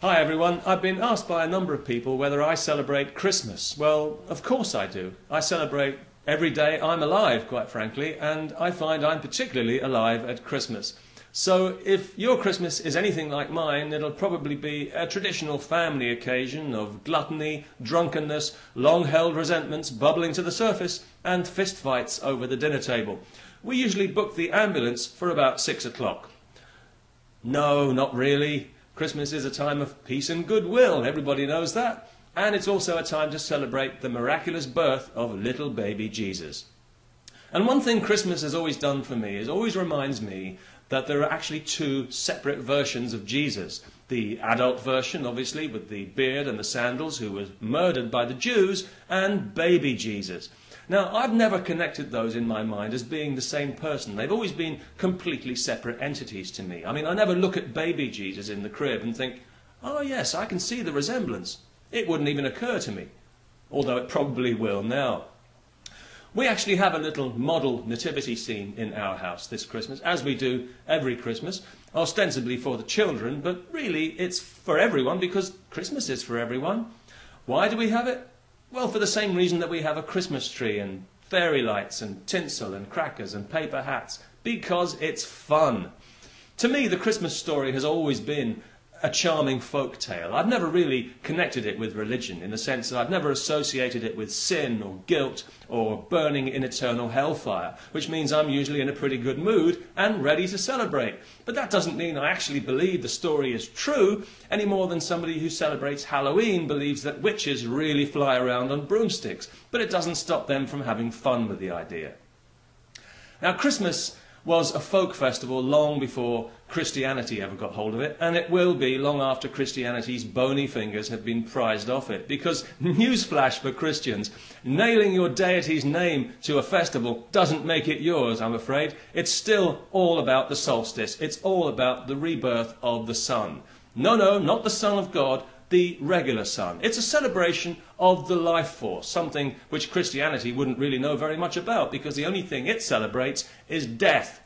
Hi everyone, I've been asked by a number of people whether I celebrate Christmas. Well, of course I do. I celebrate every day I'm alive, quite frankly, and I find I'm particularly alive at Christmas. So if your Christmas is anything like mine, it'll probably be a traditional family occasion of gluttony, drunkenness, long-held resentments bubbling to the surface, and fistfights over the dinner table. We usually book the ambulance for about 6 o'clock. No, not really. Christmas is a time of peace and goodwill, everybody knows that. And it's also a time to celebrate the miraculous birth of little baby Jesus. And one thing Christmas has always done for me is always reminds me that there are actually two separate versions of Jesus. The adult version, obviously, with the beard and the sandals, who was murdered by the Jews, and baby Jesus. Now, I've never connected those in my mind as being the same person. They've always been completely separate entities to me. I mean, I never look at baby Jesus in the crib and think, oh yes, I can see the resemblance. It wouldn't even occur to me, although it probably will now. We actually have a little model nativity scene in our house this Christmas, as we do every Christmas, ostensibly for the children, but really it's for everyone because Christmas is for everyone. Why do we have it? Well, for the same reason that we have a Christmas tree and fairy lights and tinsel and crackers and paper hats, because it's fun. To me, the Christmas story has always been a charming folk tale. I've never really connected it with religion, in the sense that I've never associated it with sin or guilt or burning in eternal hellfire, which means I'm usually in a pretty good mood and ready to celebrate. But that doesn't mean I actually believe the story is true, any more than somebody who celebrates Halloween believes that witches really fly around on broomsticks, but it doesn't stop them from having fun with the idea. Now, Christmas was a folk festival long before Christianity ever got hold of it, and it will be long after Christianity's bony fingers have been prized off it, because, newsflash for Christians, nailing your deity's name to a festival doesn't make it yours, I'm afraid. It's still all about the solstice. It's all about the rebirth of the sun. No, not the Son of God, the regular sun. It's a celebration of the life force, something which Christianity wouldn't really know very much about, because the only thing it celebrates is death.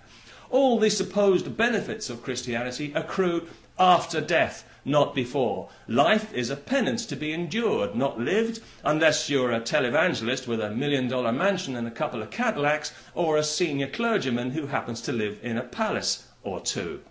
All the supposed benefits of Christianity accrue after death, not before. Life is a penance to be endured, not lived, unless you're a televangelist with $1 million mansion and a couple of Cadillacs, or a senior clergyman who happens to live in a palace or two.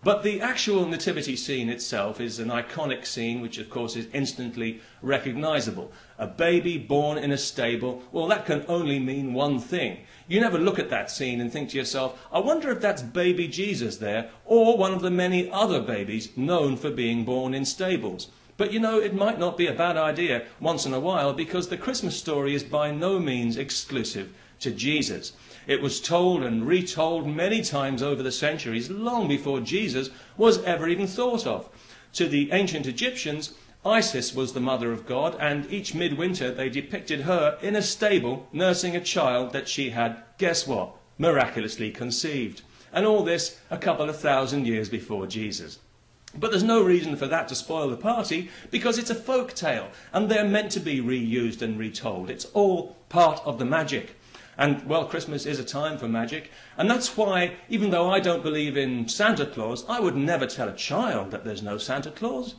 But the actual nativity scene itself is an iconic scene which, of course, is instantly recognizable. A baby born in a stable, well, that can only mean one thing. You never look at that scene and think to yourself, I wonder if that's baby Jesus there, or one of the many other babies known for being born in stables. But you know, it might not be a bad idea once in a while, because the Christmas story is by no means exclusive to Jesus. It was told and retold many times over the centuries, long before Jesus was ever even thought of. To the ancient Egyptians, Isis was the mother of God, and each midwinter they depicted her in a stable nursing a child that she had, guess what, miraculously conceived. And all this a couple of thousand years before Jesus. But there's no reason for that to spoil the party, because it's a folk tale, and they're meant to be reused and retold. It's all part of the magic. And, well, Christmas is a time for magic, and that's why, even though I don't believe in Santa Claus, I would never tell a child that there's no Santa Claus.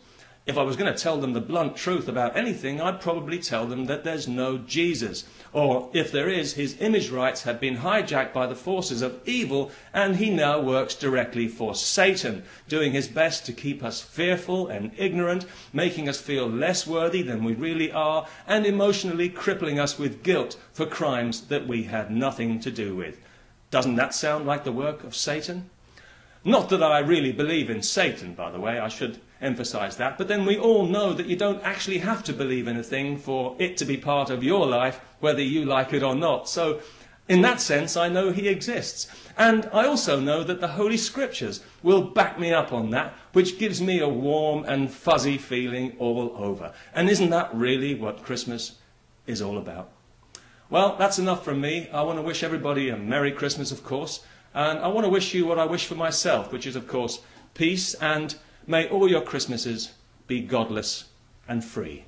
If I was going to tell them the blunt truth about anything, I'd probably tell them that there's no Jesus. Or, if there is, his image rights have been hijacked by the forces of evil, and he now works directly for Satan, doing his best to keep us fearful and ignorant, making us feel less worthy than we really are, and emotionally crippling us with guilt for crimes that we had nothing to do with. Doesn't that sound like the work of Satan? Not that I really believe in Satan, by the way, I should emphasize that, but then we all know that you don't actually have to believe in a thing for it to be part of your life, whether you like it or not. So, in that sense, I know he exists. And I also know that the Holy Scriptures will back me up on that, which gives me a warm and fuzzy feeling all over. And isn't that really what Christmas is all about? Well, that's enough from me. I want to wish everybody a Merry Christmas, of course. And I want to wish you what I wish for myself, which is, of course, peace, and may all your Christmases be godless and free.